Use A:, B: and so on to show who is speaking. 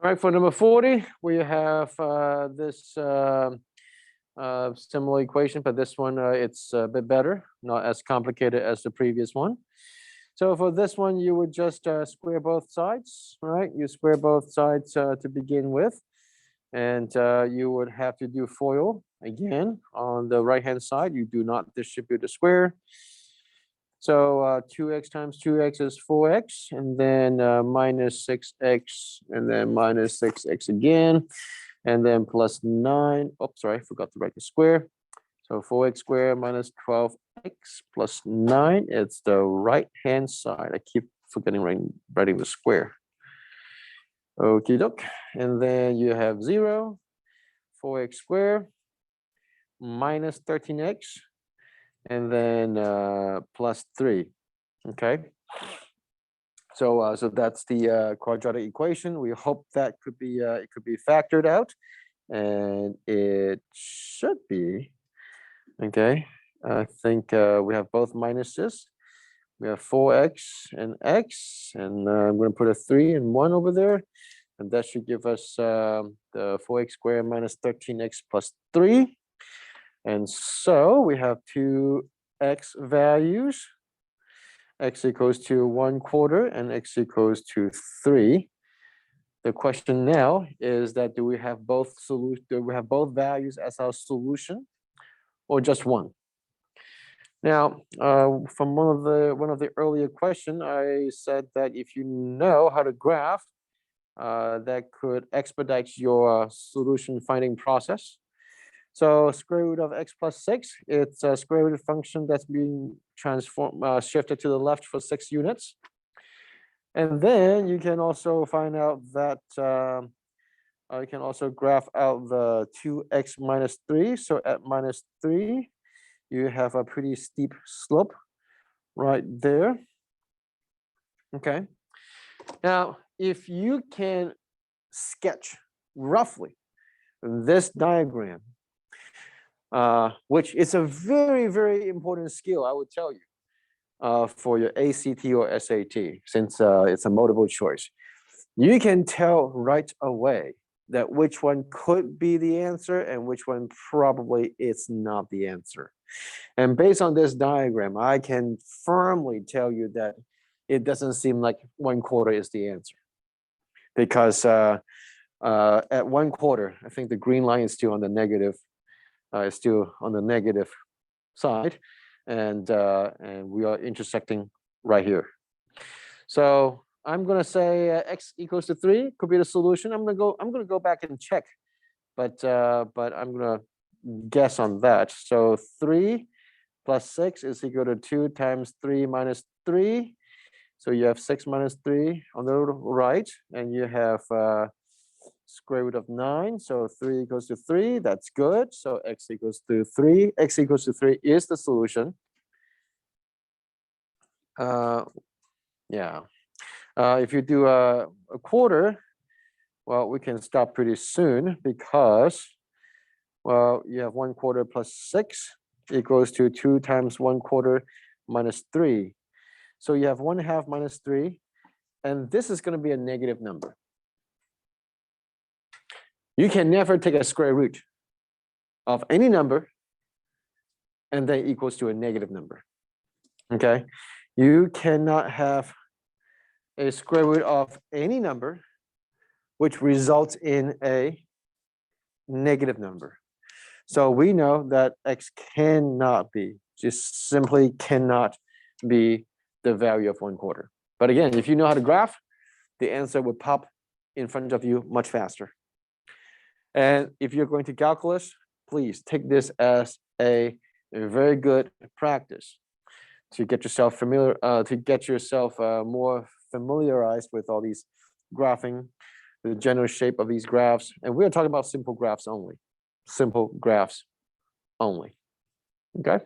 A: All right, for number 40, we have this similar equation, but this one, it's a bit better, not as complicated as the previous one. So for this one, you would just square both sides, right? You square both sides to begin with, and you would have to do FOIL again on the right-hand side. You do not distribute the square. So 2x times 2x is 4x, and then minus 6x, and then minus 6x again, and then plus 9. Oops, sorry, I forgot to write the square. So 4x squared minus 12x plus 9. It's the right-hand side. I keep forgetting writing the square. Okie doke. And then you have 0, 4x squared minus 13x, and then plus 3. Okay. So that's the quadratic equation. We hope that it could be factored out, and it should be. Okay, I think we have both minuses. We have 4x and x, and I'm going to put a 3 and 1 over there, and that should give us the 4x squared minus 13x plus 3. And so we have two x values. X equals to 1/4 and x equals to 3. The question now is that do we have both values as our solution, or just one? Now, from one of the earlier question, I said that if you know how to graph, that could expedite your solution finding process. So square root of x plus 6, it's a square root function that's being transformed, shifted to the left for 6 units. And then you can also find out that you can also graph out the 2x minus 3. So at minus 3, you have a pretty steep slope right there. Okay. Now, if you can sketch roughly this diagram, which is a very, very important skill, I would tell you, for your ACT or SAT, since it's a multiple choice. You can tell right away that which one could be the answer and which one probably is not the answer. And based on this diagram, I can firmly tell you that it doesn't seem like 1/4 is the answer. Because at 1/4, I think the green line is still on the negative, side, and we are intersecting right here. So I'm gonna say x equals to 3 could be the solution. I'm gonna go back and check, but I'm gonna guess on that. So 3 plus 6 is equal to 2 times 3 minus 3. So you have 6 minus 3 on the right, and you have square root of 9. So 3 equals to 3. That's good. So x equals to 3. X equals to 3 is the solution. Yeah. If you do a 1/4, well, we can stop pretty soon because, well, you have 1/4 plus 6 equals to 2 times 1/4 minus 3. So you have 1/2 minus 3, and this is going to be a negative number. You can never take a square root of any number and then equals to a negative number. Okay? You cannot have a square root of any number which results in a negative number. So we know that x cannot be, just simply cannot be the value of 1/4. But again, if you know how to graph, the answer will pop in front of you much faster. And if you're going to calculus, please take this as a very good practice to get yourself more familiarized with all these graphing, the general shape of these graphs. And we're talking about simple graphs only. Simple graphs only. Okay.